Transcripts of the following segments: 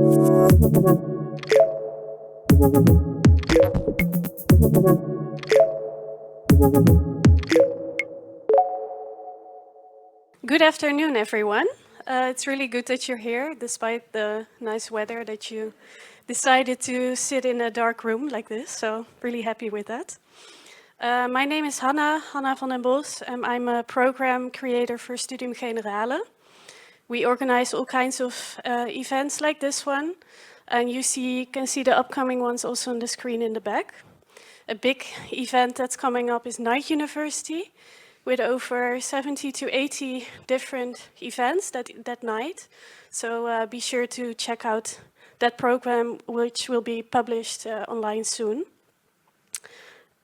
Good afternoon, everyone. It's really good that you're here, despite the nice weather, that you decided to sit in a dark room like this, so really happy with that. My name is Hanna van den Bos, and I'm a program creator for Studium Generale. We organize all kinds of events like this one, and you can see the upcoming ones also on the screen in the back. A big event that's coming up is Night University, with over 70 to 80 different events that night. So be sure to check out that program, which will be published online soon.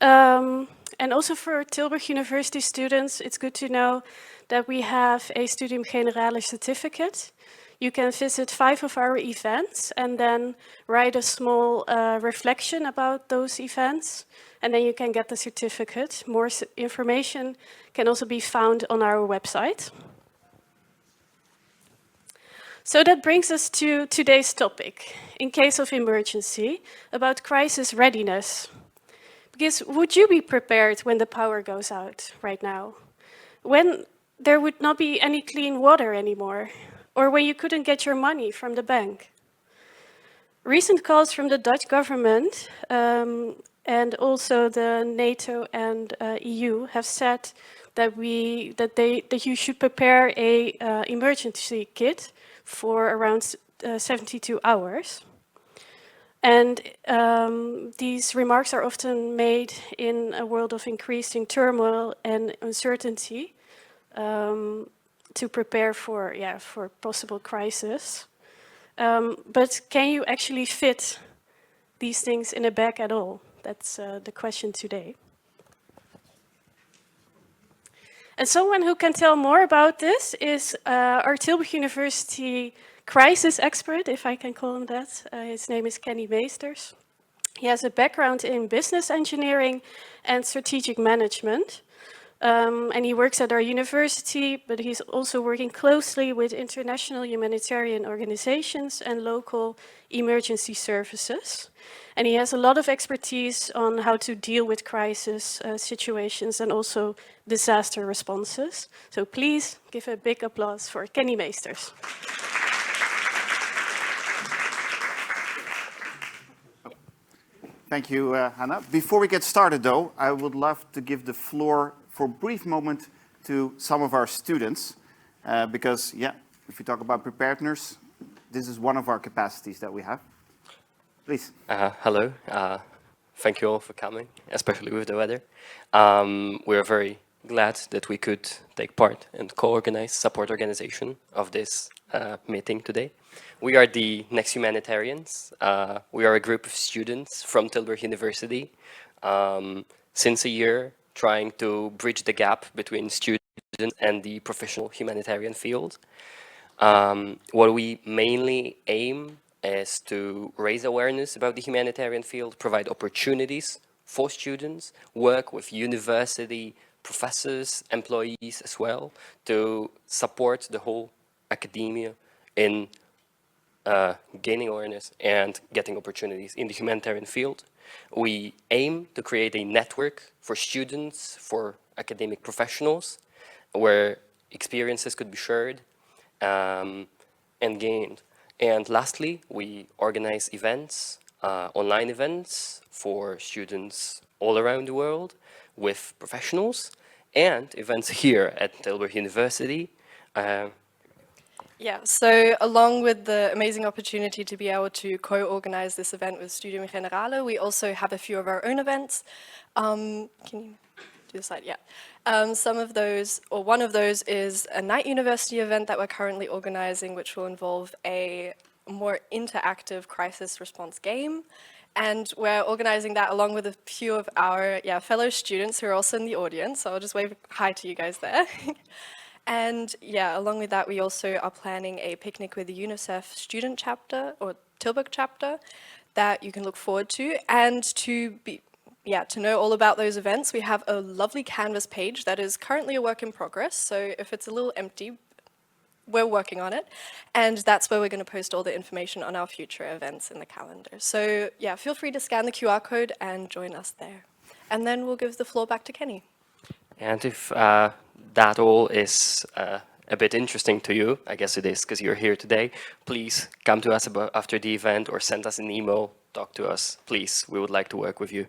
And also for Tilburg University students, it's good to know that we have a Studium Generale certificate. You can visit 5 of our events and then write a small reflection about those events, and then you can get the certificate. More information can also be found on our website. So that brings us to today's topic, in case of emergency, about crisis readiness. Because would you be prepared when the power goes out right now? When there would not be any clean water anymore? Or when you couldn't get your money from the bank? Recent calls from the Dutch government and also the NATO and EU have said that you should prepare a emergency kit for around 72 hours. And these remarks are often made in a world of increasing turmoil and uncertainty to prepare for possible crisis. But can you actually fit these things in a bag at all? That's the question today. And someone who can tell more about this is our Tilburg University crisis expert, if I can call him that. His name is Kenny Meesters. He has a background in business engineering and strategic management. And he works at our university, but he's also working closely with international humanitarian organizations and local emergency services. And he has a lot of expertise on how to deal with crisis situations and also disaster responses. So please give a big applause for Kenny Meesters. Thank you, Hannah. Before we get started, though, I would love to give the floor for a brief moment to some of our students, because, if we talk about preparedness, this is one of our capacities that we have. Please. Hello. Thank you all for coming, especially with the weather. We're very glad that we could take part and co-organize, support organization of this meeting today. We are the Next Humanitarians. We are a group of students from Tilburg University. Since a year, trying to bridge the gap between students and the professional humanitarian field. What we mainly aim is to raise awareness about the humanitarian field, provide opportunities for students, work with university professors, employees as well, to support the whole academia in gaining awareness and getting opportunities in the humanitarian field. We aim to create a network for students, for academic professionals, where experiences could be shared and gained. And lastly, we organize events, online events for students all around the world with professionals, and events here at Tilburg University. So along with the amazing opportunity to be able to co-organize this event with Studium Generale, we also have a few of our own events. Can you do the slide? Yeah. Some of those, or one of those, is a Night University event that we're currently organizing, which will involve a more interactive crisis response game. And we're organizing that along with a few of our fellow students who are also in the audience. So I'll just wave hi to you guys there. And along with that, we also are planning a picnic with the UNICEF student chapter, or Tilburg chapter, that you can look forward to. And to know all about those events, we have a lovely Canvas page that is currently a work in progress. So if it's a little empty, we're working on it, and that's where we're going to post all the information on our future events in the calendar. So yeah, feel free to scan the QR code and join us there. And then we'll give the floor back to Kenny. And if that all is a bit interesting to you, I guess it is because you're here today, please come to us after the event or send us an email, talk to us, please. We would like to work with you.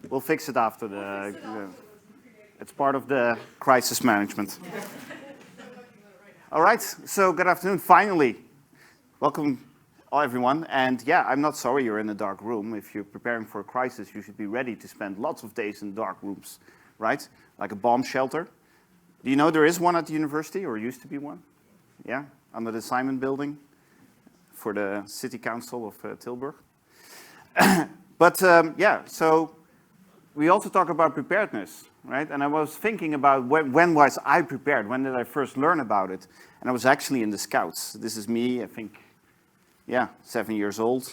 We'll fix it after it's part of the crisis management. All right, so good afternoon, finally. Welcome, everyone. And yeah, I'm not sorry you're in a dark room. If you're preparing for a crisis, you should be ready to spend lots of days in dark rooms, right? Like a bomb shelter. Do you know there is one at the university, or used to be one? Yeah, under the Simon building for the city council of Tilburg. But yeah, so we also talk about preparedness, right? And I was thinking about when was I prepared? When did I first learn about it? And I was actually in the Scouts. This is me, I think, yeah, 7 years old,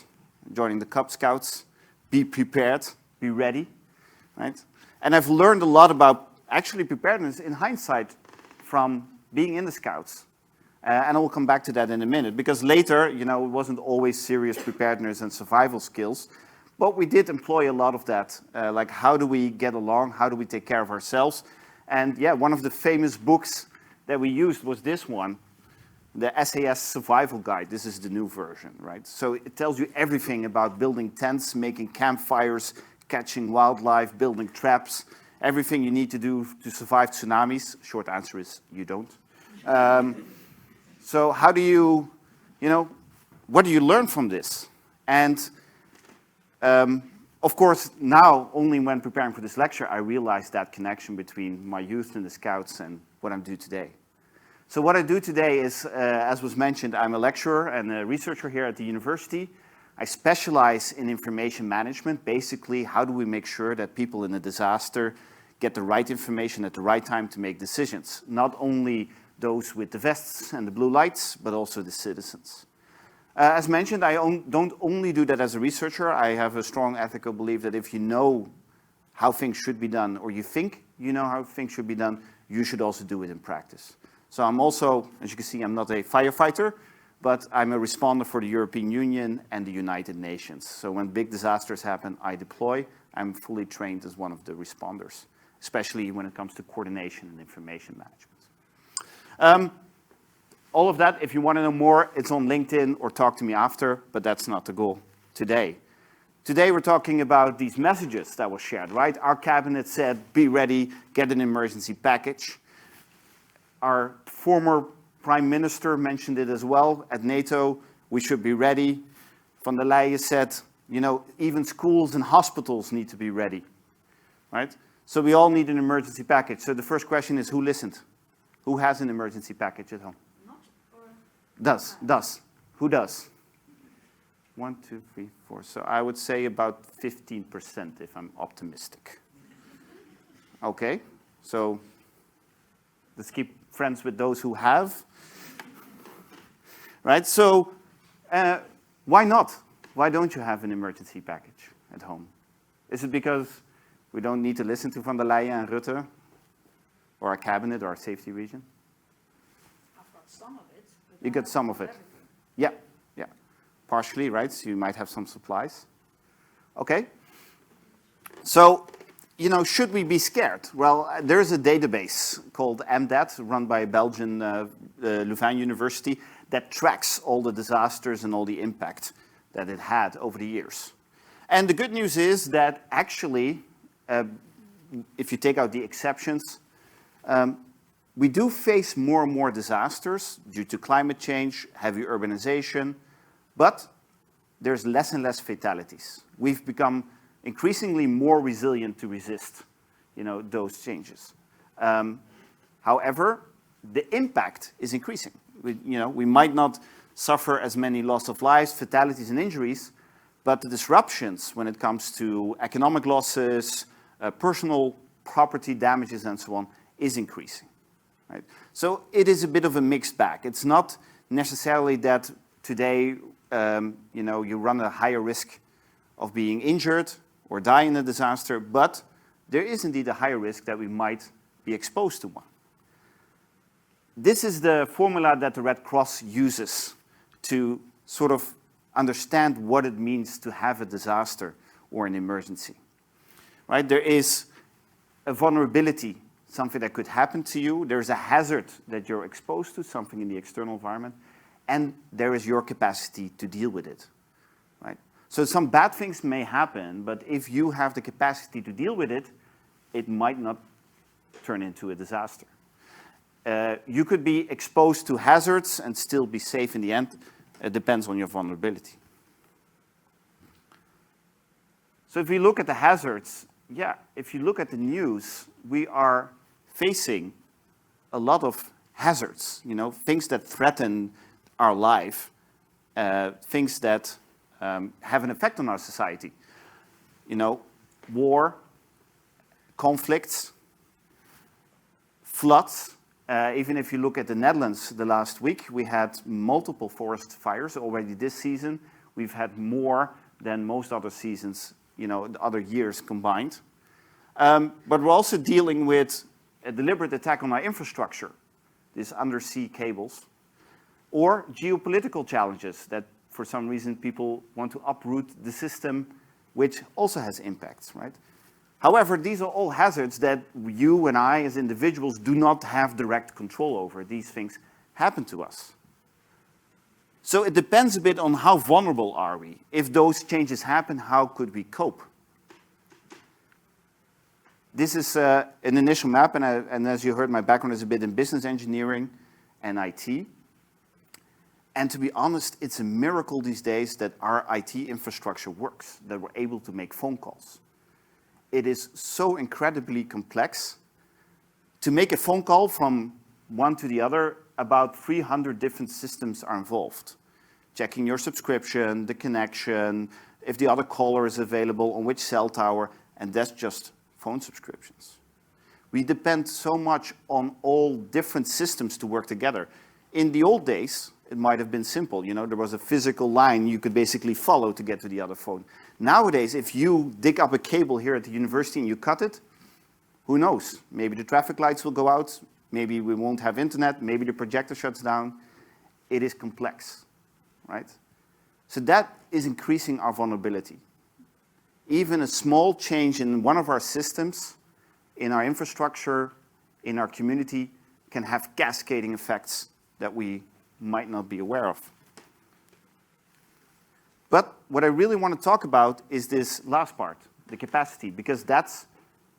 joining the Cub Scouts. Be prepared, be ready, right? And I've learned a lot about actually preparedness in hindsight from being in the Scouts. And I will come back to that in a minute, because later, you know, it wasn't always serious preparedness and survival skills. But we did employ a lot of that, like how do we get along, how do we take care of ourselves? And yeah, one of the famous books that we used was this one, the SAS Survival Guide. This is the new version, right? So it tells you everything about building tents, making campfires, catching wildlife, building traps, everything you need to do to survive tsunamis. Short answer is you don't. So how do you know, what do you learn from this? And of course, now, only when preparing for this lecture, I realized that connection between my youth in the Scouts and what I do today. So what I do today is, as was mentioned, I'm a lecturer and a researcher here at the university. I specialize in information management. Basically, how do we make sure that people in a disaster get the right information at the right time to make decisions? Not only those with the vests and the blue lights, but also the citizens. As mentioned, I don't only do that as a researcher. I have a strong ethical belief that if you know how things should be done, or you think you know how things should be done, you should also do it in practice. So I'm also, as you can see, I'm not a firefighter, but I'm a responder for the European Union and the United Nations. So when big disasters happen, I deploy. I'm fully trained as one of the responders, especially when it comes to coordination and information management. All of that, if you want to know more, it's on LinkedIn or talk to me after, but that's not the goal today. Today we're talking about these messages that were shared, right? Our cabinet said, be ready, get an emergency package. Our former prime minister mentioned it as well. At NATO, we should be ready. Von der Leyen said, you know, even schools and hospitals need to be ready, right? So we all need an emergency package. So the first question is, who listened? Who has an emergency package at home? Does. Who does? 1, 2, 3, 4. So I would say about 15% if I'm optimistic. Okay, so let's keep friends with those who have. Right, so why not? Why don't you have an emergency package at home? Is it because we don't need to listen to Von der Leyen and Rutte, or our cabinet, or our safety region? I've got some of it. You get some of it. Yeah, yeah. Partially, right? So you might have some supplies. Okay. So, you know, should we be scared? Well, there's a database called MDAT, run by Belgian Louvain University, that tracks all the disasters and all the impact that it had over the years. And the good news is that actually, if you take out the exceptions, we do face more and more disasters due to climate change, heavy urbanization, but there's less and less fatalities. We've become increasingly more resilient to resist, you know, those changes. However, the impact is increasing. We might not suffer as many loss of lives, fatalities, and injuries, but the disruptions when it comes to economic losses, personal property damages, and so on, is increasing. Right? So it is a bit of a mixed bag. It's not necessarily that today you run a higher risk of being injured or die in a disaster, but there is indeed a higher risk that we might be exposed to one. This is the formula that the Red Cross uses to sort of understand what it means to have a disaster or an emergency. Right? There is a vulnerability, something that could happen to you. There's a hazard that you're exposed to, something in the external environment, and there is your capacity to deal with it. Right? So some bad things may happen, but if you have the capacity to deal with it, it might not turn into a disaster. You could be exposed to hazards and still be safe in the end. It depends on your vulnerability. So if we look at the hazards, yeah, if you look at the news, we are facing a lot of hazards, things that threaten our life, things that have an effect on our society. War, conflicts, floods. Even if you look at the Netherlands the last week, we had multiple forest fires already this season. We've had more than most other seasons, the other years combined. But we're also dealing with a deliberate attack on our infrastructure, these undersea cables, or geopolitical challenges that for some reason people want to uproot the system, which also has impacts, right? However, these are all hazards that you and I as individuals do not have direct control over. These things happen to us. So it depends a bit on how vulnerable are we. If those changes happen, how could we cope? This is an initial map, and as you heard, my background is a bit in business engineering and IT. And to be honest, it's a miracle these days that our IT infrastructure works, that we're able to make phone calls. It is so incredibly complex. To make a phone call from one to the other, about 300 different systems are involved. Checking your subscription, the connection, if the other caller is available, on which cell tower, and that's just phone subscriptions. We depend so much on all different systems to work together. In the old days, it might have been simple. There was a physical line you could basically follow to get to the other phone. Nowadays, if you dig up a cable here at the university and you cut it, who knows? Maybe the traffic lights will go out, maybe we won't have internet, maybe the projector shuts down. It is complex, right? So that is increasing our vulnerability. Even a small change in one of our systems, in our infrastructure, in our community, can have cascading effects that we might not be aware of. But what I really want to talk about is this last part, the capacity, because that's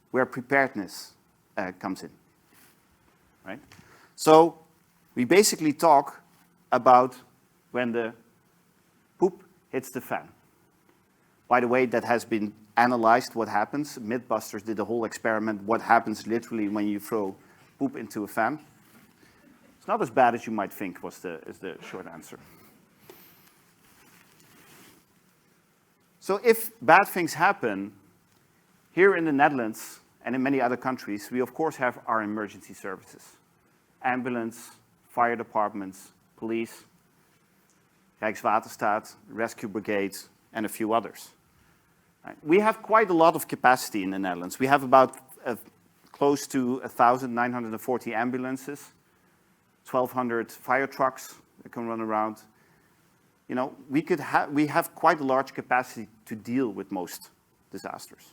where preparedness comes in, right? So we basically talk about when the poop hits the fan. By the way, that has been analyzed, what happens. Mythbusters did a whole experiment, what happens literally when you throw poop into a fan. It's not as bad as you might think, is the short answer. So if bad things happen, here in the Netherlands and in many other countries, we of course have our emergency services. Ambulance, fire departments, police, Rijkswaterstaat, rescue brigades, and a few others. Right. We have quite a lot of capacity in the Netherlands. We have about close to 1,940 ambulances, 1,200 fire trucks that can run around. We have quite a large capacity to deal with most disasters.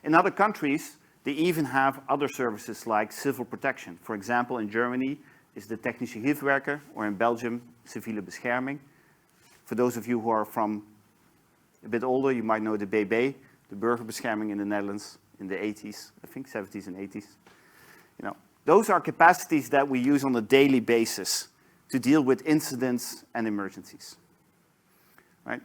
In other countries, they even have other services like civil protection. For example, in Germany is the technische Hilfswerker, or in Belgium, civiele bescherming. For those of you who are from a bit older, you might know the BB, the burgerbescherming in the Netherlands in the 80s, I think 70s and 80s. Those are capacities that we use on a daily basis to deal with incidents and emergencies. Right?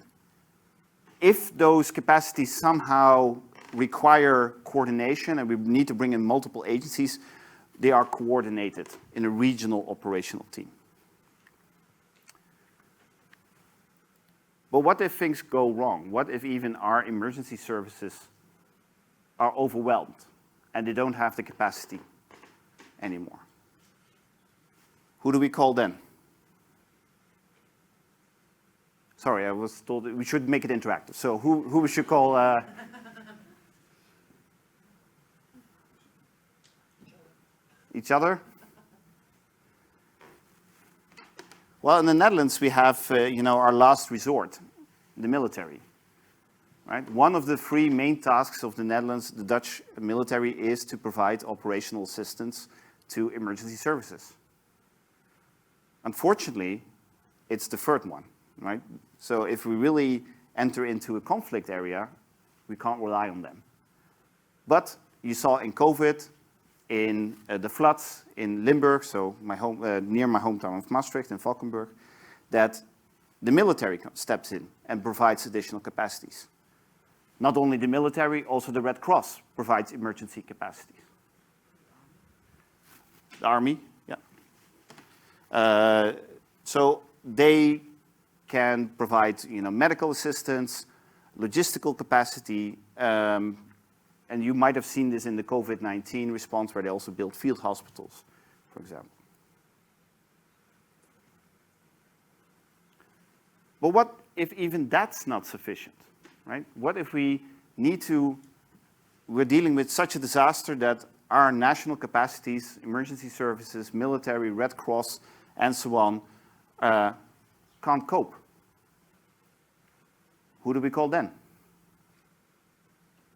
If those capacities somehow require coordination and we need to bring in multiple agencies, they are coordinated in a regional operational team. But what if things go wrong? What if even our emergency services are overwhelmed and they don't have the capacity anymore? Who do we call then? Sorry, I was told that we should make it interactive. So who we should call? Each other? Well, in the Netherlands, we have, our last resort, the military. Right? One of the three main tasks of the Netherlands, the Dutch military, is to provide operational assistance to emergency services. Unfortunately, it's the third one, right? So if we really enter into a conflict area, we can't rely on them. But you saw in COVID, in the floods in Limburg, so near my hometown of Maastricht in Valkenburg, that the military steps in and provides additional capacities. Not only the military, also the Red Cross provides emergency capacities. The army, yeah. So they can provide, medical assistance, logistical capacity, and you might have seen this in the COVID-19 response, where they also built field hospitals, for example. But what if even that's not sufficient, right? What if we're dealing with such a disaster that our national capacities, emergency services, military, Red Cross, and so on, can't cope? Who do we call then?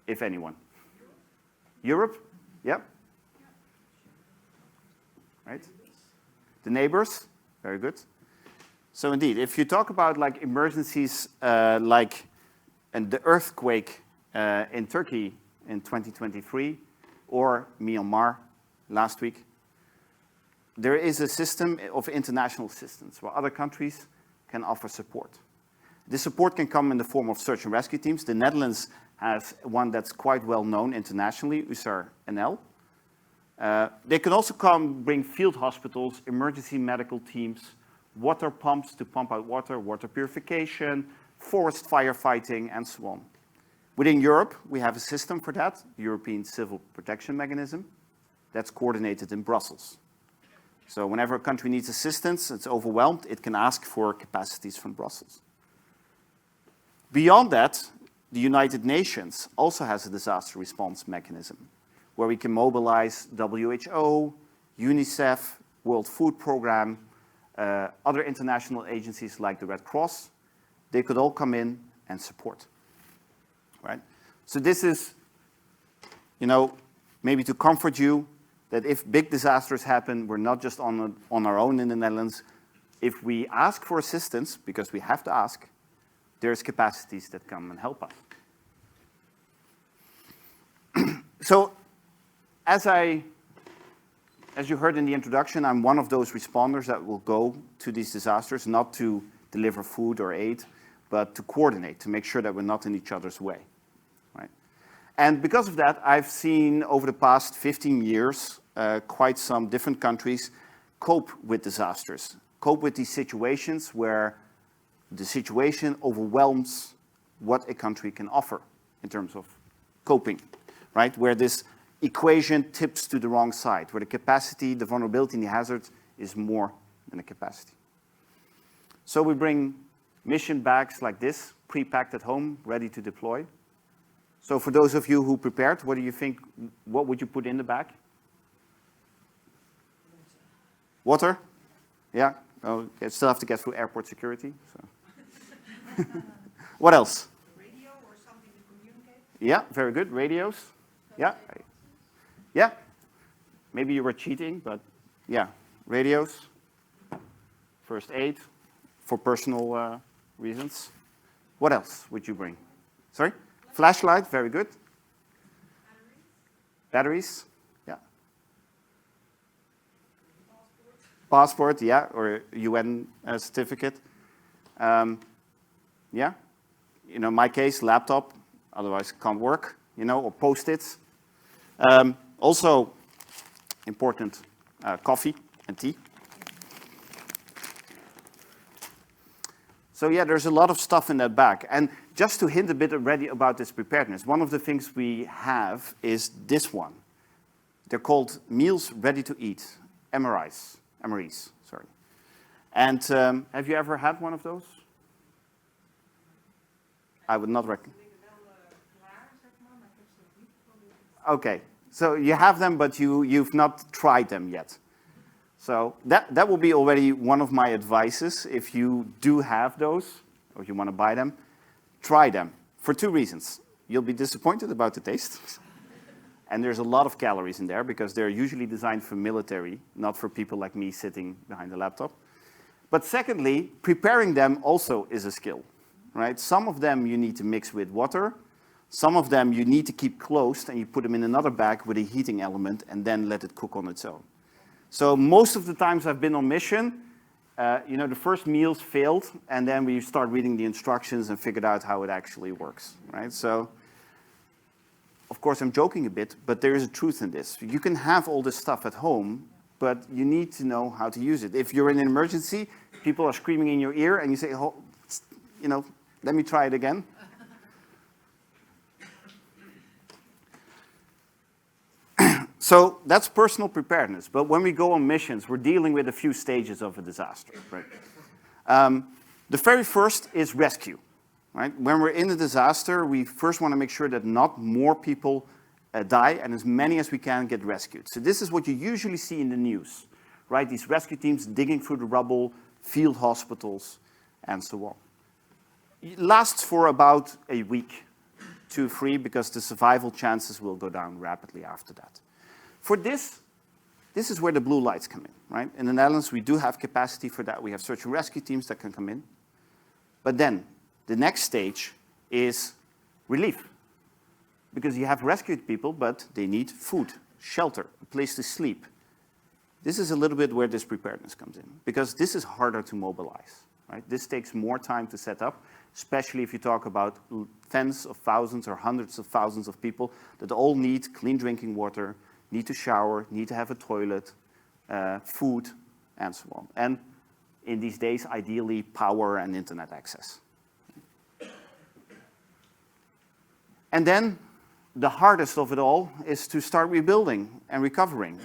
If anyone. Europe? Yep. Right? The neighbors? Very good. So indeed, if you talk about like emergencies and the earthquake in Turkey in 2023 or Myanmar last week, there is a system of international assistance where other countries can offer support. This support can come in the form of search and rescue teams. The Netherlands has one that's quite well known internationally, USAR NL. They can also bring field hospitals, emergency medical teams, water pumps to pump out water, water purification, forest firefighting, and so on. Within Europe, we have a system for that, the European Civil Protection Mechanism, that's coordinated in Brussels. So whenever a country needs assistance, it's overwhelmed, it can ask for capacities from Brussels. Beyond that, the United Nations also has a disaster response mechanism where we can mobilize WHO, UNICEF, World Food Programme, other international agencies like the Red Cross. They could all come in and support, right? So this is, maybe to comfort you that if big disasters happen, we're not just on our own in the Netherlands. If we ask for assistance, because we have to ask, there's capacities that come and help us. So, as you heard in the introduction, I'm one of those responders that will go to these disasters, not to deliver food or aid, but to coordinate, to make sure that we're not in each other's way, right? And because of that, I've seen over the past 15 years, quite some different countries cope with disasters, cope with these situations where the situation overwhelms what a country can offer in terms of coping, right? Where this equation tips to the wrong side, where the capacity, the vulnerability, and the hazard is more than the capacity. So we bring mission bags like this, pre-packed at home, ready to deploy. So for those of you who prepared, what do you think, what would you put in the bag? Water? Yeah? Oh, you still have to get through airport security. So. What else? Radio or something to communicate? Yeah, very good. Radios. Yeah. Yeah. Maybe you were cheating, but yeah. Radios. First aid for personal reasons. What else would you bring? Sorry? Flashlight. Very good. Batteries. Yeah. Passport. Yeah, or UN certificate. Yeah. In my case, laptop. Otherwise, it can't work. Or Post-its. Also important, coffee and tea. So yeah, there's a lot of stuff in that bag. And just to hint a bit already about this preparedness, one of the things we have is this one. They're called meals ready to eat, MREs, sorry. And have you ever had one of those? I would not recommend. Okay, so you have them, but you've not tried them yet. So that will be already one of my advices. If you do have those, or you want to buy them, try them for two reasons. You'll be disappointed about the taste. And there's a lot of calories in there because they're usually designed for military, not for people like me sitting behind a laptop. But secondly, preparing them also is a skill, right? Some of them you need to mix with water. Some of them you need to keep closed and you put them in another bag with a heating element and then let it cook on its own. So most of the times I've been on mission, the first meals failed and then we start reading the instructions and figured out how it actually works, right? So, of course I'm joking a bit, but there is a truth in this. You can have all this stuff at home, but you need to know how to use it. If you're in an emergency, people are screaming in your ear and you say, oh, let me try it again. So that's personal preparedness. But when we go on missions, we're dealing with a few stages of a disaster, right? The very first is rescue, right? When we're in a disaster, we first want to make sure that not more people die and as many as we can get rescued. So this is what you usually see in the news, right? These rescue teams digging through the rubble, field hospitals, and so on. It lasts for about a week, 2, 3, because the survival chances will go down rapidly after that. For this is where the blue lights come in, right? In the Netherlands, we do have capacity for that. We have search and rescue teams that can come in. But then, the next stage is relief. Because you have rescued people, but they need food, shelter, a place to sleep. This is a little bit where this preparedness comes in, because this is harder to mobilize, right? This takes more time to set up, especially if you talk about tens of thousands or hundreds of thousands of people that all need clean drinking water, need to shower, need to have a toilet, food, and so on. And in these days, ideally, power and internet access. And then the hardest of it all is to start rebuilding and recovering.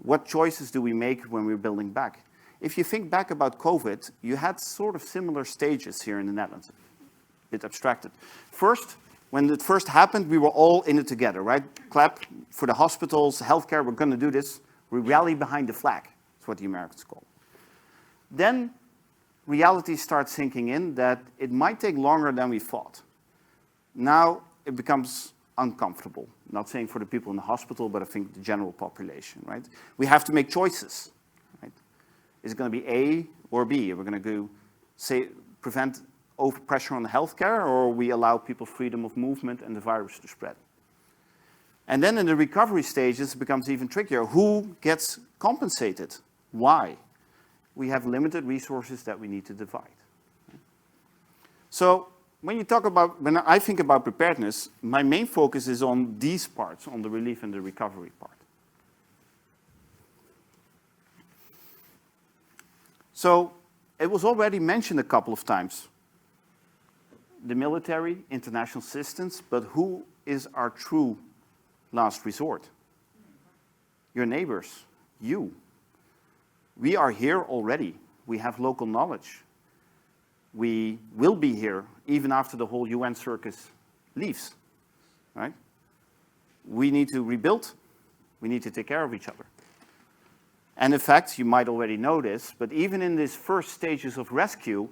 What choices do we make when we're building back? If you think back about COVID, you had sort of similar stages here in the Netherlands, a bit abstracted. First, when it first happened, we were all in it together, right? Clap for the hospitals, healthcare, we're going to do this. We rally behind the flag. That's what the Americans call it. Then reality starts sinking in that it might take longer than we thought. Now it becomes uncomfortable. Not saying for the people in the hospital, but I think the general population, right? We have to make choices, right? Is it going to be A or B? Are we going to go prevent overpressure on the healthcare, or we allow people freedom of movement and the virus to spread? And then in the recovery stages, it becomes even trickier. Who gets compensated? Why? We have limited resources that we need to divide. So when I think about preparedness, my main focus is on these parts, on the relief and the recovery part. So it was already mentioned a couple of times. The military, international assistance, but who is our true last resort? Your neighbors, you. We are here already. We have local knowledge. We will be here even after the whole UN circus leaves, right? We need to rebuild. We need to take care of each other. And in fact, you might already know this, but even in these first stages of rescue,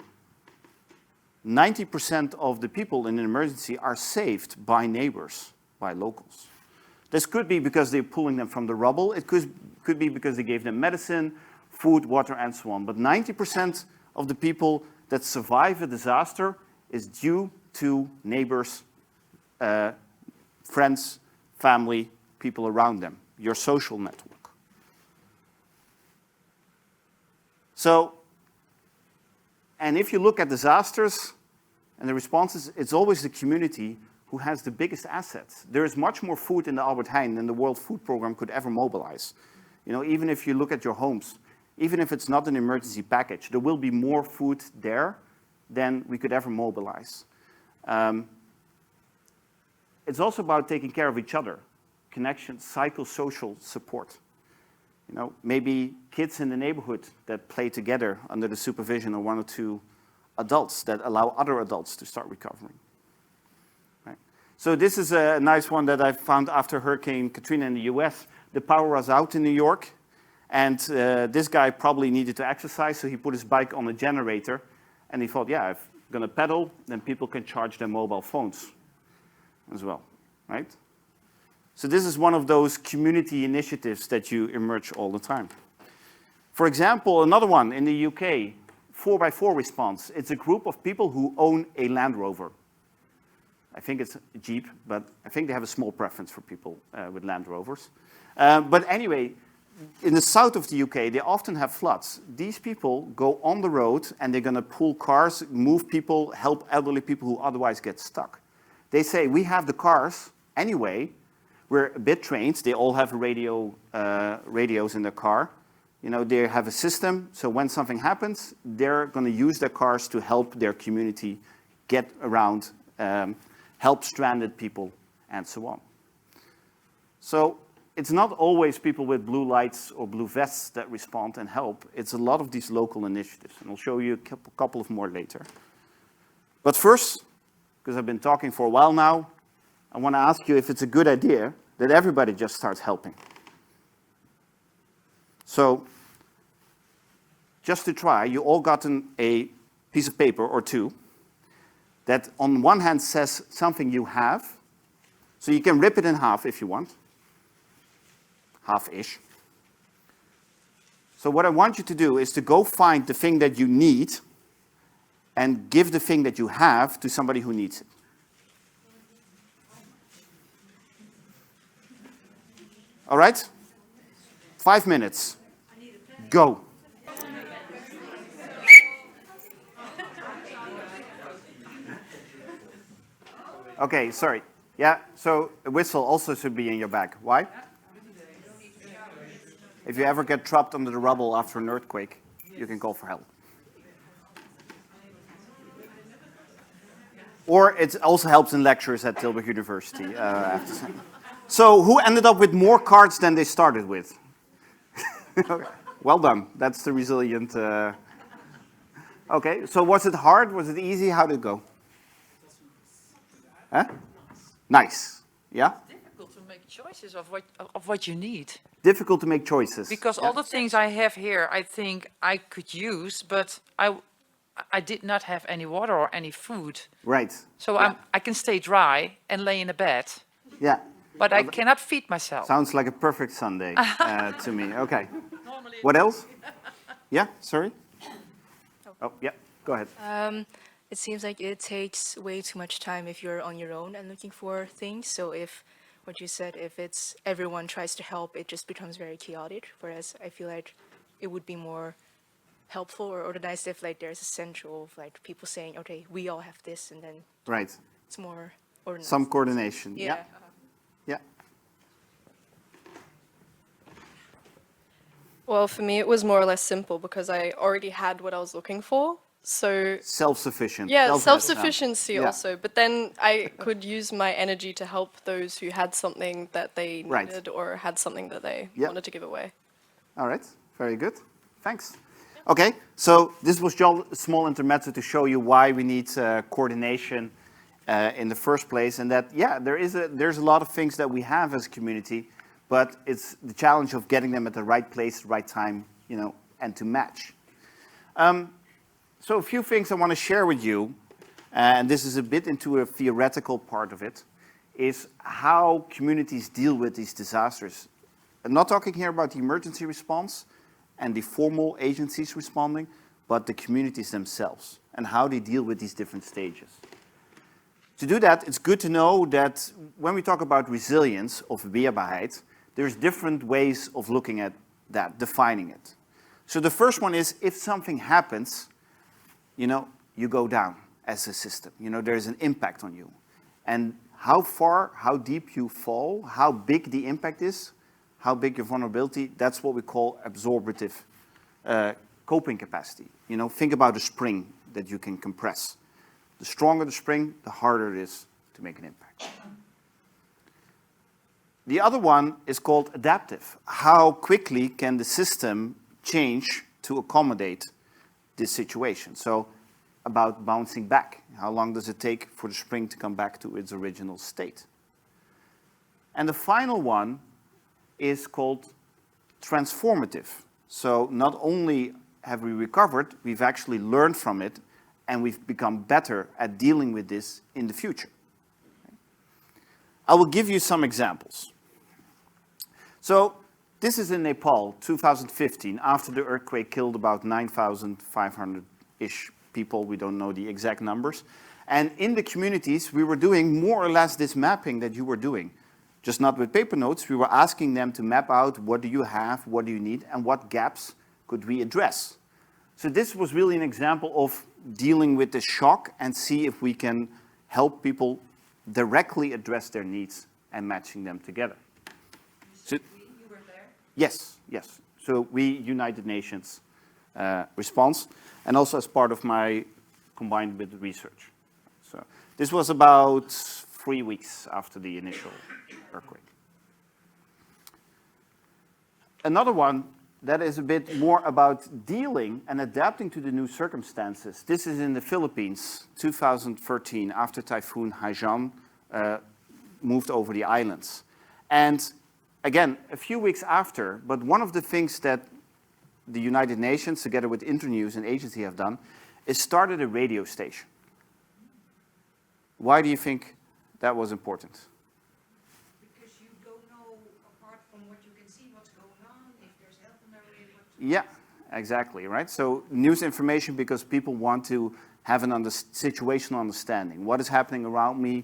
90% of the people in an emergency are saved by neighbors, by locals. This could be because they're pulling them from the rubble. It could be because they gave them medicine, food, water, and so on. But 90% of the people that survive a disaster is due to neighbors, friends, family, people around them, your social network. So, and if you look at disasters and the responses, it's always the community who has the biggest assets. There is much more food in the Albert Heijn than the World Food Program could ever mobilize. Even if you look at your homes, even if it's not an emergency package, there will be more food there than we could ever mobilize. It's also about taking care of each other, connection, psychosocial support. Maybe kids in the neighborhood that play together under the supervision of 1 or 2 adults that allow other adults to start recovering. So this is a nice one that I found after Hurricane Katrina in the US. The power was out in New York, and this guy probably needed to exercise, so he put his bike on a generator, and he thought, yeah, if I'm going to pedal, then people can charge their mobile phones as well, right? So this is one of those community initiatives that you emerge all the time. For example, another one in the UK, 4x4 response. It's a group of people who own a Land Rover. I think it's a Jeep, but I think they have a small preference for people with Land Rovers. But anyway, in the south of the UK, they often have floods. These people go on the road and they're going to pull cars, move people, help elderly people who otherwise get stuck. They say, we have the cars anyway. We're a bit trained. They all have radios in their car. You know, they have a system, so when something happens, they're going to use their cars to help their community get around, help stranded people, and so on. So it's not always people with blue lights or blue vests that respond and help. It's a lot of these local initiatives, and I'll show you a couple of more later. But first, because I've been talking for a while now, I want to ask you if it's a good idea that everybody just starts helping. So, just to try, you all gotten a piece of paper or two that on one hand says something you have. So you can rip it in half if you want. Half-ish. So what I want you to do is to go find the thing that you need and give the thing that you have to somebody who needs it. All right? 5 minutes. Go. Okay, sorry. Yeah, so a whistle also should be in your bag. Why? If you ever get trapped under the rubble after an earthquake, you can call for help. Or it also helps in lectures at Tilburg University, I have to say. So who ended up with more cards than they started with? Well done. That's the resilient. Okay, so was it hard? Was it easy? How did it go? Huh? Nice. Yeah? Difficult to make choices of what you need. Difficult to make choices. Because all the things I have here, I think I could use, but I did not have any water or any food. Right. So yeah. I can stay dry and lay in a bed. Yeah. But I cannot feed myself. Sounds like a perfect Sunday to me. Okay. What else? Yeah, sorry? Oh, yeah, go ahead. It seems like it takes way too much time if you're on your own and looking for things. So if, what you said, if it's everyone tries to help, it just becomes very chaotic. Whereas I feel like it would be more helpful or organized if like there's a central of like people saying, okay, we all have this, and then Right. it's more organized. Some coordination. Yeah. Yeah. Well, for me, it was more or less simple because I already had what I was looking for. So Self-sufficient. yeah, self-sufficiency Yeah. also. But then I could use my energy to help those who had something that they Right. needed or had something that they Yeah. wanted to give away. All right, very good. Thanks. Okay, so this was just a small intermezzo to show you why we need coordination in the first place, and that, yeah, there's a lot of things that we have as a community, but it's the challenge of getting them at the right place, right time, you know, and to match. So a few things I want to share with you, and this is a bit into a theoretical part of it, is how communities deal with these disasters. I'm not talking here about the emergency response and the formal agencies responding, but the communities themselves and how they deal with these different stages. To do that, it's good to know that when we talk about resilience of weerbaarheid, there's different ways of looking at that, defining it. So the first one is if something happens, you know, you go down as a system. You know, there's an impact on you. And how far, how deep you fall, how big the impact is, how big your vulnerability, that's what we call absorptive coping capacity. You know, think about a spring that you can compress. The stronger the spring, the harder it is to make an impact. The other one is called adaptive. How quickly can the system change to accommodate this situation? So about bouncing back. How long does it take for the spring to come back to its original state? And the final one is called transformative. So not only have we recovered, we've actually learned from it, and we've become better at dealing with this in the future. I will give you some examples. So this is in Nepal, 2015, after the earthquake killed about 9,500-ish people. We don't know the exact numbers. And in the communities, we were doing more or less this mapping that you were doing. Just not with paper notes. We were asking them to map out what do you have, what do you need, and what gaps could we address. So this was really an example of dealing with the shock and see if we can help people directly address their needs and matching them together. So, You were there? yes, yes. So we, United Nations response, and also as part of my combined with research. So this was about 3 weeks after the initial earthquake. Another one that is a bit more about dealing and adapting to the new circumstances. This is in the Philippines, 2013, after Typhoon Haiyan moved over the islands. And again, a few weeks after, but one of the things that the United Nations, together with Internews and agency, have done is started a radio station. Why do you think that was important? Because you don't know, apart from what you can see, what's going on, if there's help in the area. Yeah, exactly, right? So news information because people want to have an situational understanding. What is happening around me?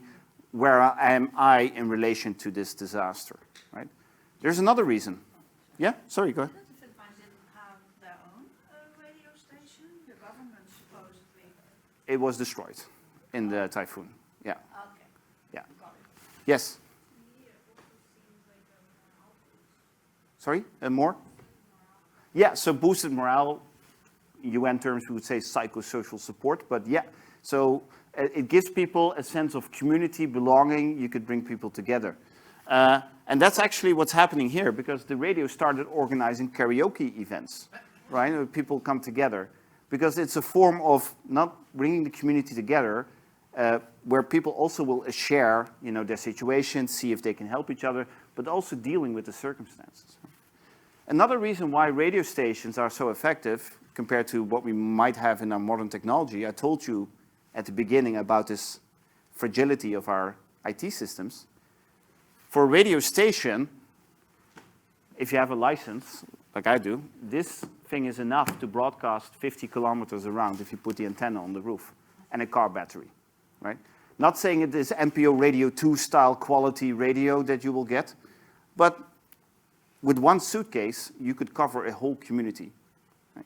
Where am I in relation to this disaster, right? There's another reason. Yeah, sorry, go ahead. The Philippines didn't have their own radio station. The government supposedly. It was destroyed in the typhoon. Yeah, Okay. yeah. Got it. Yes. Sorry, more? Yeah, so boosted morale, UN terms we would say psychosocial support, but yeah. So it gives people a sense of community, belonging, you could bring people together. And that's actually what's happening here, because the radio started organizing karaoke events, right? Where people come together, because it's a form of not bringing the community together, where people also will share, their situation, see if they can help each other, but also dealing with the circumstances. Another reason why radio stations are so effective compared to what we might have in our modern technology, I told you at the beginning about this fragility of our IT systems. For a radio station, if you have a license, like I do, this thing is enough to broadcast 50 kilometers around if you put the antenna on the roof and a car battery, right? Not saying it is NPO Radio 2 style quality radio that you will get, but with one suitcase, you could cover a whole community. Right?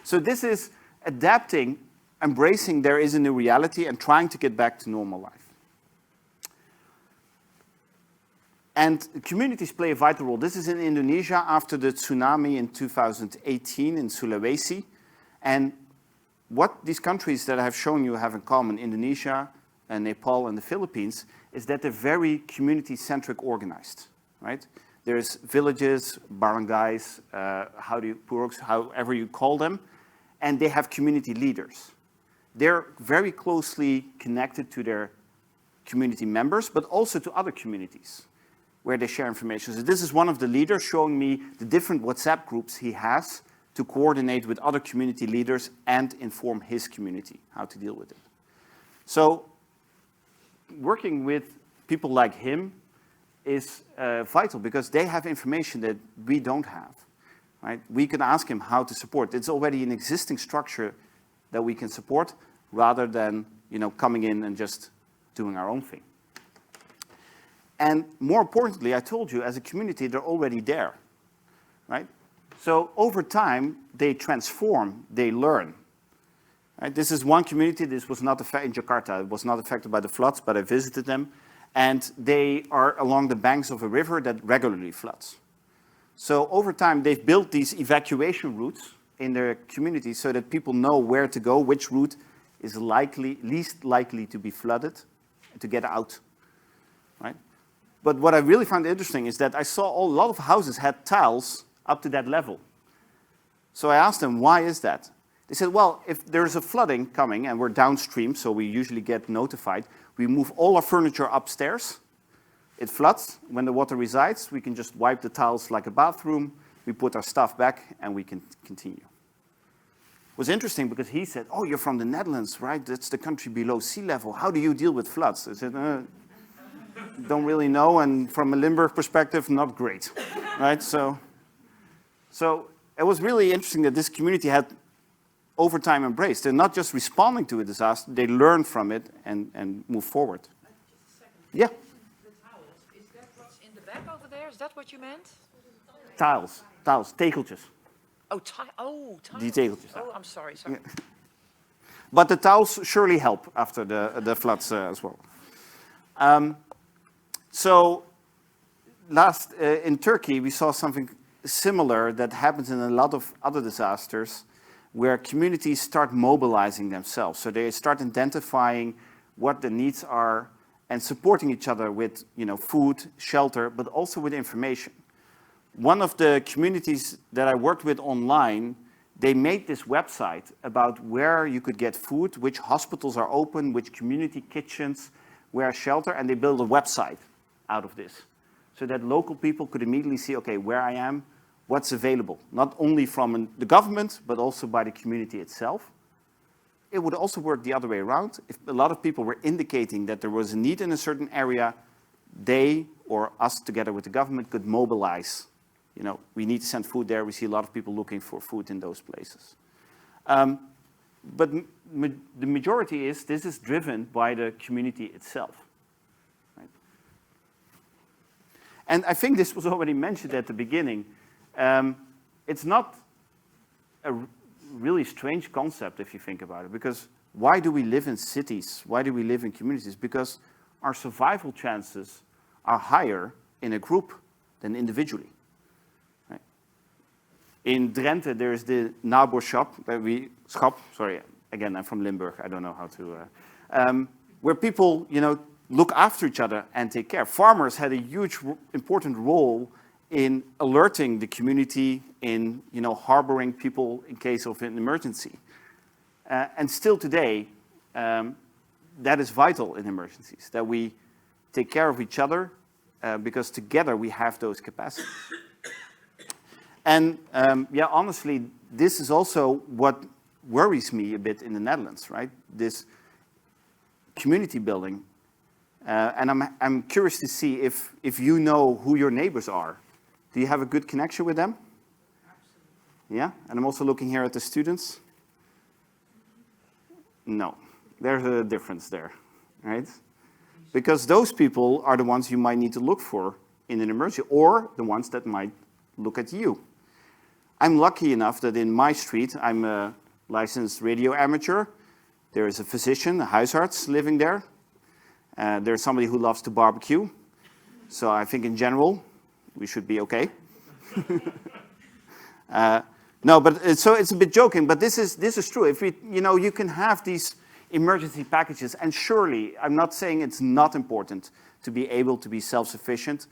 So this is adapting, embracing there is a new reality and trying to get back to normal life. And communities play a vital role. This is in Indonesia after the tsunami in 2018 in Sulawesi. And what these countries that I have shown you have in common, Indonesia, and Nepal, and the Philippines, is that they're very community-centric organized, right? There's villages, barangays, puruks, however you call them, and they have community leaders. They're very closely connected to their community members, but also to other communities where they share information. So this is one of the leaders showing me the different WhatsApp groups he has to coordinate with other community leaders and inform his community how to deal with it. So working with people like him is vital because they have information that we don't have, right? We can ask him how to support. It's already an existing structure that we can support rather than, coming in and just doing our own thing. And more importantly, I told you, as a community, they're already there, right? So over time, they transform, they learn. Right? This is one community. This was not in Jakarta. It was not affected by the floods, but I visited them. And they are along the banks of a river that regularly floods. So over time, they've built these evacuation routes in their community so that people know where to go, which route is least likely to be flooded, to get out, right? But what I really found interesting is that I saw a lot of houses had tiles up to that level. So I asked them, why is that? They said, well, if there's a flooding coming and we're downstream, so we usually get notified, we move all our furniture upstairs. It floods. When the water resides, we can just wipe the tiles like a bathroom. We put our stuff back and we can continue. It was interesting because he said, oh, you're from the Netherlands, right? That's the country below sea level. How do you deal with floods? I said, don't really know. And from a Limburg perspective, not great, right? So it was really interesting that this community had over time embraced. They're not just responding to a disaster, they learn from it and move forward. Just a second. Yeah, The towels, is that what's in the back over there? Is that what you meant? tiles, tegeltjes. Oh, tiles. Die tegeltjes. Oh, I'm sorry. But the towels surely help after the floods as well. So in Turkey, we saw something similar that happens in a lot of other disasters where communities start mobilizing themselves. So they start identifying what the needs are and supporting each other with, food, shelter, but also with information. One of the communities that I worked with online, they made this website about where you could get food, which hospitals are open, which community kitchens, where shelter, and they built a website out of this so that local people could immediately see, okay, where I am, what's available, not only from the government, but also by the community itself. It would also work the other way around. If a lot of people were indicating that there was a need in a certain area, they or us together with the government could mobilize. We need to send food there. We see a lot of people looking for food in those places. But the majority this is driven by the community itself. Right? And I think this was already mentioned at the beginning. It's not a really strange concept if you think about it, because why do we live in cities? Why do we live in communities? Because our survival chances are higher in a group than individually. Right? In Drenthe, there is the naboerschap, sorry, again, I'm from Limburg, I don't know how to, where people, look after each other and take care. Farmers had a huge, important role in alerting the community, in harboring people in case of an emergency. And still today, that is vital in emergencies, that we take care of each other because together we have those capacities. And honestly, this is also what worries me a bit in the Netherlands, right? This community building. And I'm curious to see if you know who your neighbors are. Do you have a good connection with them? Absolutely. Yeah? And I'm also looking here at the students. No. There's a difference there, right? Because those people are the ones you might need to look for in an emergency, or the ones that might look at you. I'm lucky enough that in my street, I'm a licensed radio amateur. There is a physician, a huisarts living there. There's somebody who loves to barbecue. So I think in general, we should be okay. No, but it's a bit joking, but this is true. If you can have these emergency packages, and surely, I'm not saying it's not important to be able to be self-sufficient,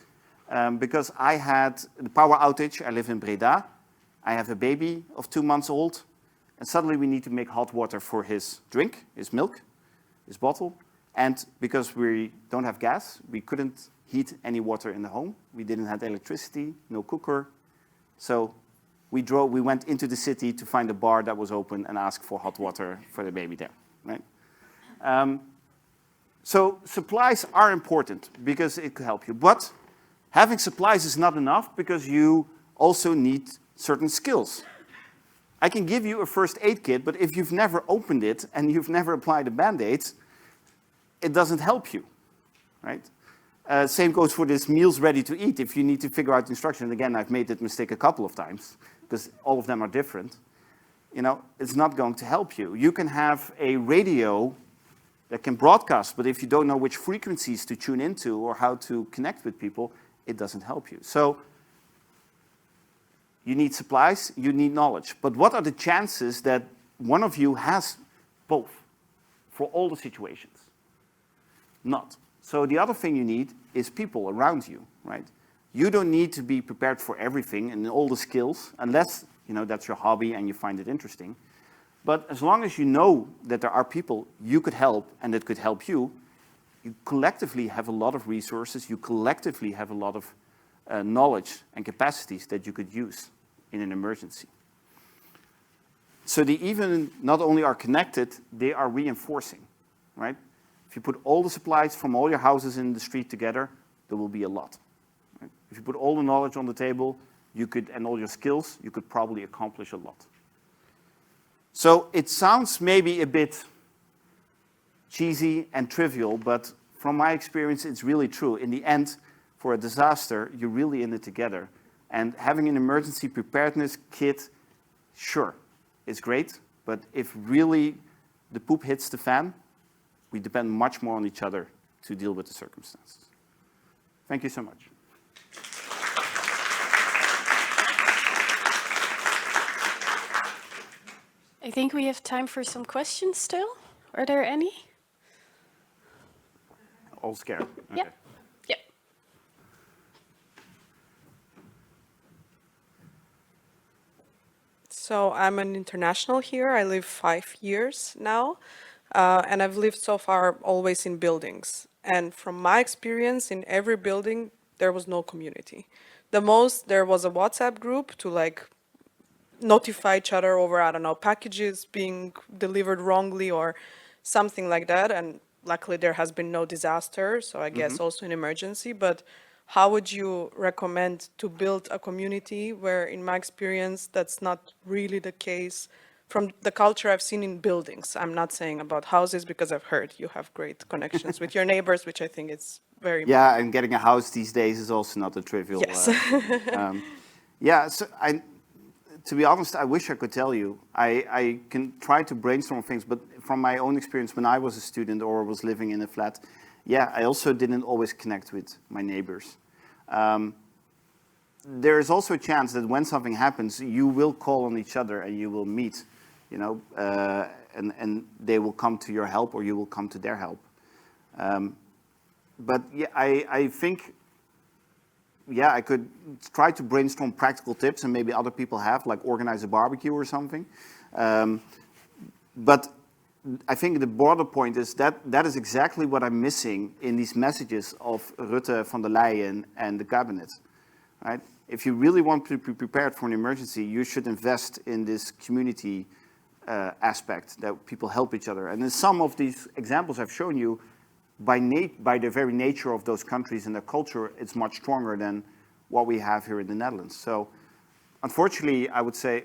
because I had the power outage. I live in Breda. I have a baby of 2 months old, and suddenly we need to make hot water for his drink, his milk, his bottle. And because we don't have gas, we couldn't heat any water in the home. We didn't have electricity, no cooker. So we went into the city to find a bar that was open and ask for hot water for the baby there, right? So supplies are important because it could help you. But having supplies is not enough because you also need certain skills. I can give you a first aid kit, but if you've never opened it and you've never applied a Band-Aid, it doesn't help you, right? Same goes for this meals ready to eat. If you need to figure out instructions, again, I've made that mistake a couple of times because all of them are different. It's not going to help you. You can have a radio that can broadcast, but if you don't know which frequencies to tune into or how to connect with people, it doesn't help you. So you need supplies, you need knowledge. But what are the chances that one of you has both for all the situations? Not. So the other thing you need is people around you, right? You don't need to be prepared for everything and all the skills, unless that's your hobby and you find it interesting. But as long as you know that there are people you could help and that could help you, you collectively have a lot of resources, you collectively have a lot of knowledge and capacities that you could use in an emergency. So they even not only are connected, they are reinforcing, right? If you put all the supplies from all your houses in the street together, there will be a lot. Right? If you put all the knowledge on the table, you could, and all your skills, you could probably accomplish a lot. So it sounds maybe a bit cheesy and trivial, but from my experience, it's really true. In the end, for a disaster, you're really in it together. And having an emergency preparedness kit, sure, it's great, but if really the poop hits the fan, we depend much more on each other to deal with the circumstances. Thank you so much. I think we have time for some questions still. Are there any? All scared. Okay. Yeah. Yeah. So I'm an international here. I live 5 years now, and I've lived so far always in buildings. And from my experience, in every building, there was no community. The most, there was a WhatsApp group to like notify each other over, I don't know, packages being delivered wrongly or something like that. And luckily there has been no disaster, so I guess also an emergency. But how would you recommend to build a community where, in my experience, that's not really the case from the culture I've seen in buildings? I'm not saying about houses, because I've heard you have great connections with your neighbors, which I think is very Yeah, and getting a house these days is also not a trivial. Yes. Yeah, so to be honest, I wish I could tell you. I can try to brainstorm things, but from my own experience when I was a student or was living in a flat, yeah, I also didn't always connect with my neighbors. There is also a chance that when something happens, you will call on each other and you will meet, you know, and they will come to your help or you will come to their help. But yeah, I think, yeah, I could try to brainstorm practical tips, and maybe other people have, like organize a barbecue or something. But I think the broader point is that is exactly what I'm missing in these messages of Rutte, van der Leyen, and the cabinet. Right? If you really want to be prepared for an emergency, you should invest in this community aspect, that people help each other. And in some of these examples I've shown you, by the very nature of those countries and their culture, it's much stronger than what we have here in the Netherlands. So unfortunately, I would say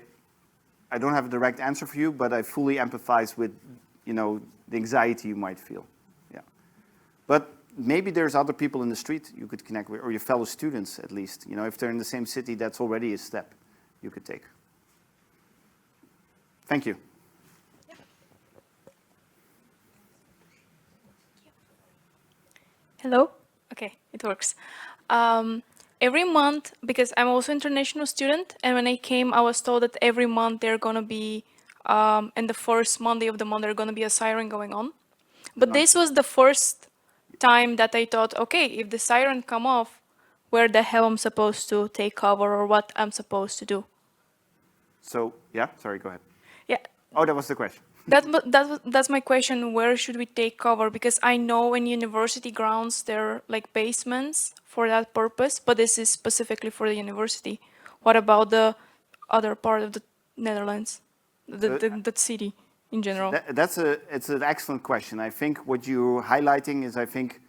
I don't have a direct answer for you, but I fully empathize with, you know, the anxiety you might feel. Yeah. But maybe there's other people in the street you could connect with, or your fellow students at least. You know, if they're in the same city, that's already a step you could take. Thank you. Hello? Okay, it works. Every month, because I'm also international student, and when I came, I was told that every month they're gonna be, in the first Monday of the month, there's gonna be a siren going on. But this was the first time that I thought, okay, if the siren come off, where the hell I'm supposed to take cover or what I'm supposed to do? So, yeah, sorry, go ahead. Yeah, Oh, that was the question. that's my question. Where should we take cover? Because I know in university grounds there are like basements for that purpose, but this is specifically for the university. What about the other part of the Netherlands, the city in general? It's an excellent question. I think what you're highlighting is, I think,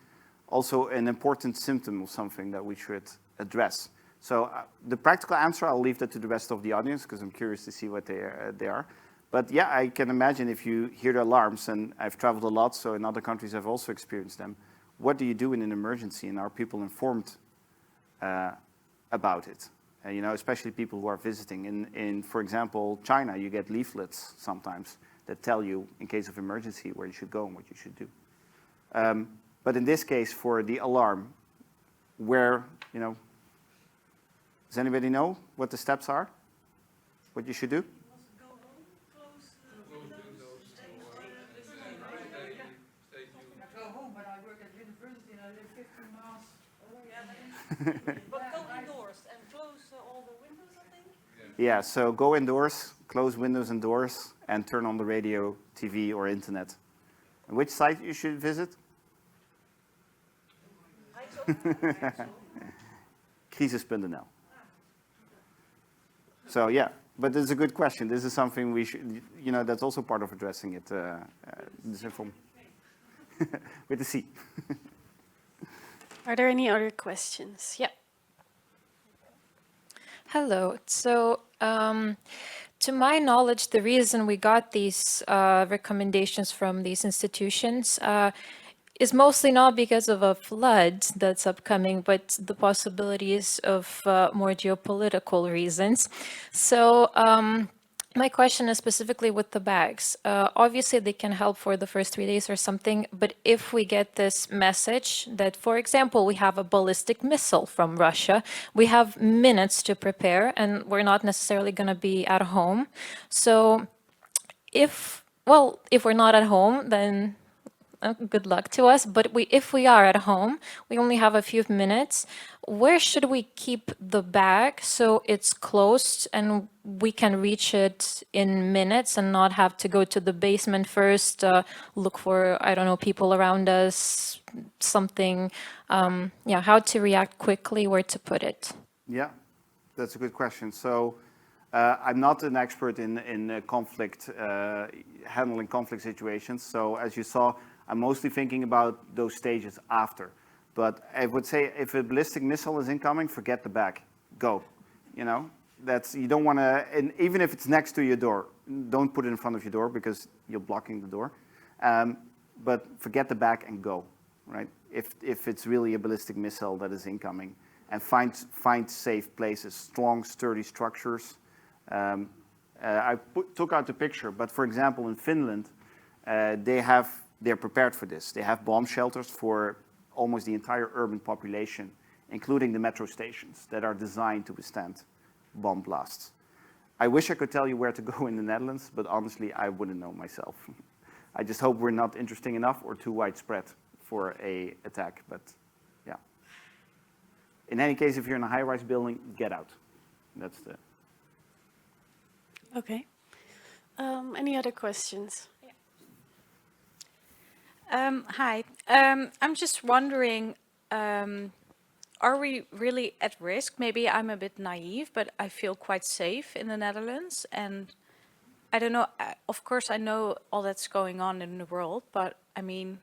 also an important symptom of something that we should address. So the practical answer, I'll leave that to the rest of the audience, because I'm curious to see what they are. But yeah, I can imagine if you hear the alarms, and I've traveled a lot, so in other countries I've also experienced them. What do you do in an emergency, and are people informed about it? You know, especially people who are visiting. In, for example, China, you get leaflets sometimes that tell you, in case of emergency, where you should go and what you should do. But in this case, for the alarm, where, you know, does anybody know what the steps are? What you should do? But go indoors and close all the windows, I think? Yeah, so go indoors, close windows and doors, and turn on the radio, TV, or internet. And which site you should visit? Crisis.nl. So yeah, but it's a good question. This is something we should, that's also part of addressing it. With the C. Are there any other questions? Yeah. Hello. So, to my knowledge, the reason we got these recommendations from these institutions is mostly not because of a flood that's upcoming, but the possibilities of more geopolitical reasons. So, my question is specifically with the bags. Obviously, they can help for the first 3 days or something, but if we get this message that, for example, we have a ballistic missile from Russia, we have minutes to prepare, and we're not necessarily going to be at home. So if we're not at home, then good luck to us. But if we are at home, we only have a few minutes. Where should we keep the bag so it's closed and we can reach it in minutes and not have to go to the basement first, look for, I don't know, people around us, something, how to react quickly, where to put it? Yeah, that's a good question. So I'm not an expert in conflict, handling conflict situations. So as you saw, I'm mostly thinking about those stages after. But I would say if a ballistic missile is incoming, forget the bag. Go. You don't want to, and even if it's next to your door, don't put it in front of your door because you're blocking the door. But forget the bag and go, right? If it's really a ballistic missile that is incoming, and find safe places, strong, sturdy structures. I took out the picture, but for example, in Finland, they're prepared for this. They have bomb shelters for almost the entire urban population, including the metro stations that are designed to withstand bomb blasts. I wish I could tell you where to go in the Netherlands, but honestly, I wouldn't know myself. I just hope we're not interesting enough or too widespread for an attack, but yeah. In any case, if you're in a high-rise building, get out. That's the... Okay. Any other questions? Hi. I'm just wondering, are we really at risk? Maybe I'm a bit naive, but I feel quite safe in the Netherlands. And I don't know, of course, I know all that's going on in the world, but I mean,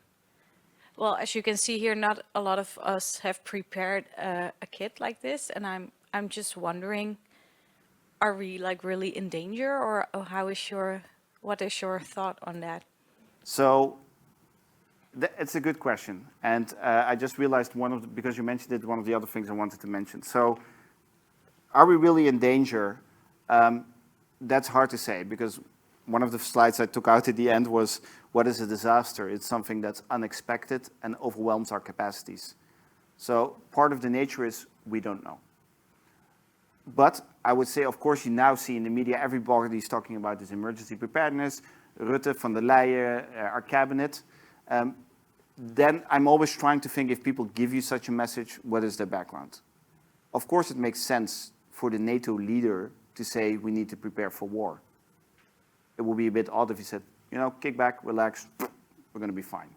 well, as you can see here, not a lot of us have prepared a kit like this. And I'm just wondering, are we like really in danger, or what is your thought on that? So, it's a good question, and I just realized because you mentioned it, one of the other things I wanted to mention. So, are we really in danger? That's hard to say, because one of the slides I took out at the end was, what is a disaster? It's something that's unexpected and overwhelms our capacities. So, part of the nature is we don't know. But I would say, of course, you now see in the media, everybody is talking about this emergency preparedness, Rutte, van der Leyen, our cabinet. Then I'm always trying to think, if people give you such a message, what is their background? Of course, it makes sense for the NATO leader to say we need to prepare for war. It would be a bit odd if he said, kick back, relax, we're going to be fine.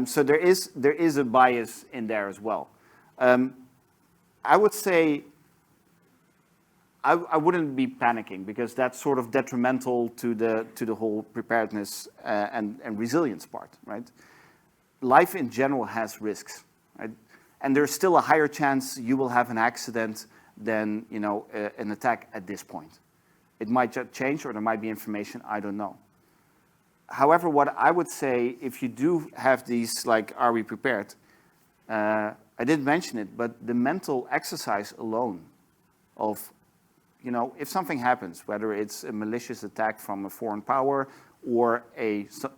So there is a bias in there as well. I would say I wouldn't be panicking, because that's sort of detrimental to the whole preparedness and resilience part, right? Life in general has risks, right? And there's still a higher chance you will have an accident than an attack at this point. It might just change, or there might be information, I don't know. However, what I would say, if you do have these, like, are we prepared? I didn't mention it, but the mental exercise alone of, if something happens, whether it's a malicious attack from a foreign power, or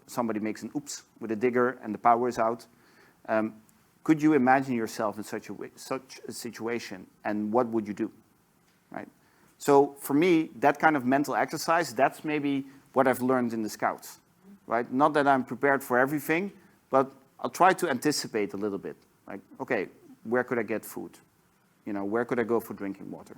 somebody makes an oops with a digger and the power is out, could you imagine yourself in such a situation, and what would you do, right? So for me, that kind of mental exercise, that's maybe what I've learned in the Scouts, right? Not that I'm prepared for everything, but I'll try to anticipate a little bit. Like, okay, where could I get food? Where could I go for drinking water?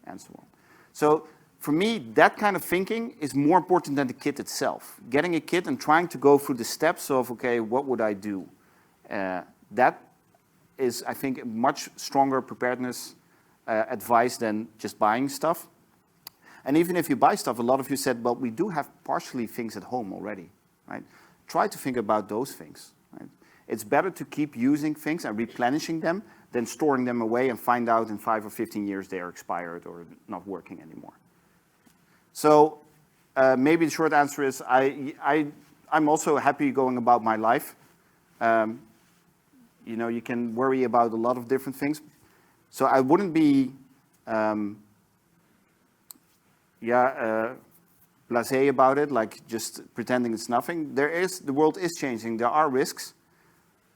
And so on. So for me, that kind of thinking is more important than the kit itself. Getting a kit and trying to go through the steps of, okay, what would I do? That is, I think, a much stronger preparedness advice than just buying stuff. And even if you buy stuff, a lot of you said, well, we do have partially things at home already, right? Try to think about those things, right? It's better to keep using things and replenishing them than storing them away and find out in 5 or 15 years they are expired or not working anymore. So maybe the short answer is I'm also happy going about my life. You know, you can worry about a lot of different things. So I wouldn't be, blasé about it, like just pretending it's nothing. The world is changing, there are risks,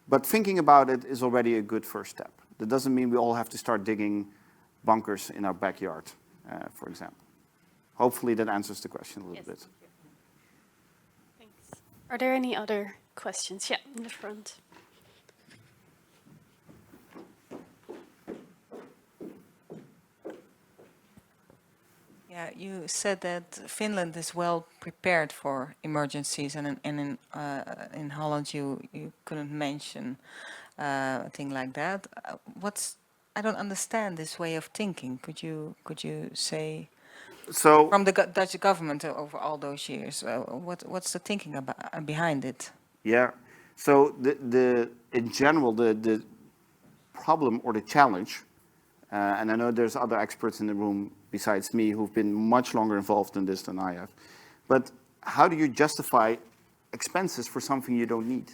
but thinking about it is already a good first step. That doesn't mean we all have to start digging bunkers in our backyard, for example. Hopefully that answers the question a little bit. Thanks. Are there any other questions? Yeah, in the front. Yeah, you said that Finland is well prepared for emergencies, and in Holland you couldn't mention a thing like that. I don't understand this way of thinking. Could you say? So from the Dutch government over all those years, what's the thinking behind it? Yeah. So in general the problem or the challenge, and I know there's other experts in the room besides me who've been much longer involved in this than I have, but how do you justify expenses for something you don't need?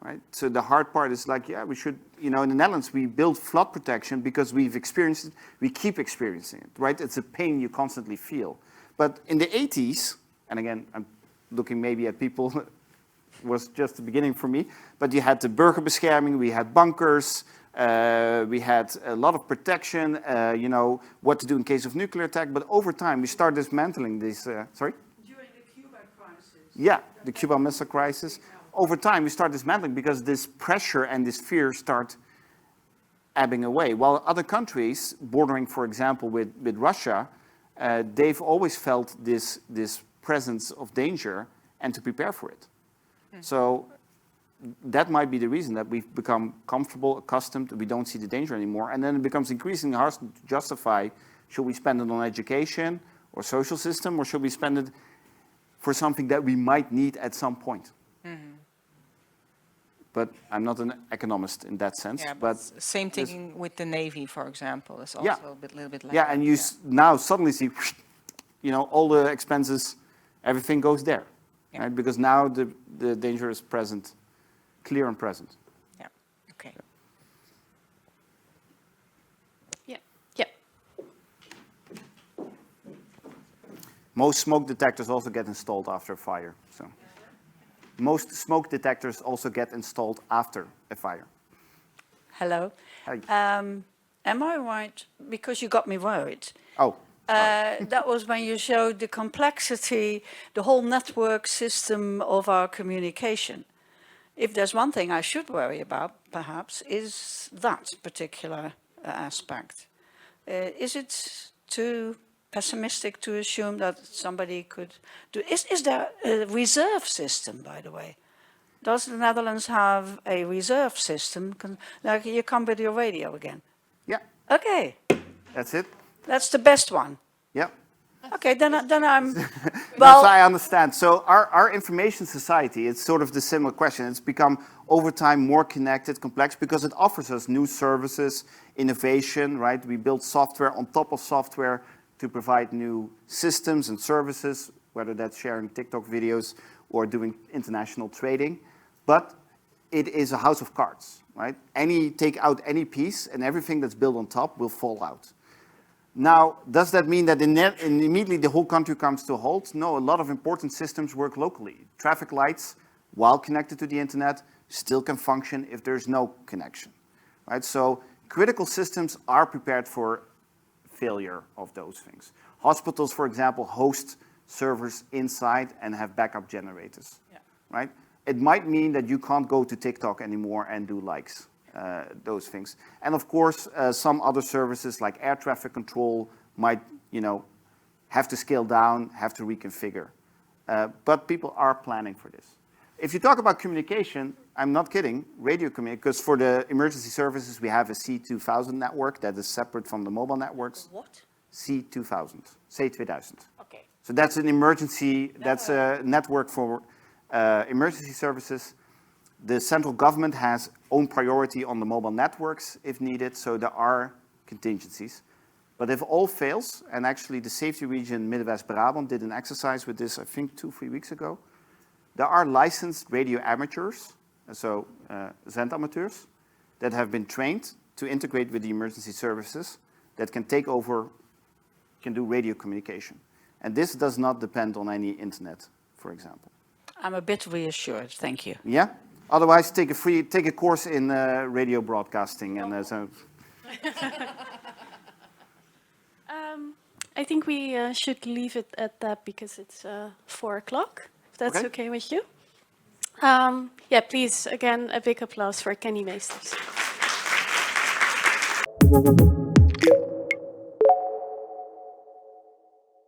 Right. So the hard part is like, yeah, we should, you know, in the Netherlands, we build flood protection because we've experienced it, we keep experiencing it, right? It's a pain you constantly feel. But in the 80s, and again, I'm looking maybe at people, was just the beginning for me, but you had the burgerbescherming, we had bunkers, we had a lot of protection, you know, what to do in case of nuclear attack, but over time we start dismantling these, sorry? During the Cuba crisis. Yeah, the Cuban Missile Crisis. Over time, we start dismantling because this pressure and this fear start ebbing away. While other countries, bordering, for example, with Russia, they've always felt this presence of danger and to prepare for it. So that might be the reason that we've become comfortable, accustomed, we don't see the danger anymore. And then it becomes increasingly hard to justify, should we spend it on education or social system, or should we spend it for something that we might need at some point? But I'm not an economist in that sense. Yeah, but same thing with the Navy, for example, is also a little bit like that. And you now suddenly see, you know, all the expenses, everything goes there, right? Because now the danger is present, clear and present. Yeah, okay. Yeah, yeah. Most smoke detectors also get installed after a fire, so. Most smoke detectors also get installed after a fire. Hello. Hi. Am I right? Because you got me worried. Oh. That was when you showed the complexity, the whole network system of our communication. If there's one thing I should worry about, perhaps, is that particular aspect. Is it too pessimistic to assume that somebody could do? Is there a reserve system, by the way? Does the Netherlands have a reserve system? Like you come with your radio again? Yeah. Okay. That's it. That's the best one. Yeah. Okay, then I'm. Well, I understand. So our information society, it's sort of the similar question. It's become over time more connected, complex, because it offers us new services, innovation, right? We build software on top of software to provide new systems and services, whether that's sharing TikTok videos or doing international trading. But it is a house of cards, right? Take out any piece and everything that's built on top will fall out. Now, does that mean that immediately the whole country comes to a halt? No, a lot of important systems work locally. Traffic lights, while connected to the internet, still can function if there's no connection, right? So critical systems are prepared for failure of those things. Hospitals, for example, host servers inside and have backup generators, right? It might mean that you can't go to TikTok anymore and do likes, those things. And of course, some other services like air traffic control might, you know, have to scale down, have to reconfigure. But people are planning for this. If you talk about communication, I'm not kidding, radio communication, because for the emergency services, we have a C2000 network that is separate from the mobile networks. What? C2000, C2000. Okay. So that's an emergency, that's a network for emergency services. The central government has own priority on the mobile networks if needed, so there are contingencies. But if all fails, and actually the safety region Midwest Brabant did an exercise with this, I think 2-3 weeks ago, there are licensed radio amateurs, so zendamateurs, that have been trained to integrate with the emergency services that can take over, can do radio communication. And this does not depend on any internet, for example. I'm a bit reassured, thank you. Yeah? Otherwise, take a course in radio broadcasting and so. I think we should leave it at that because it's 4 o'clock, if that's okay with you. Yeah, please, again, a big applause for Kenny Meesters.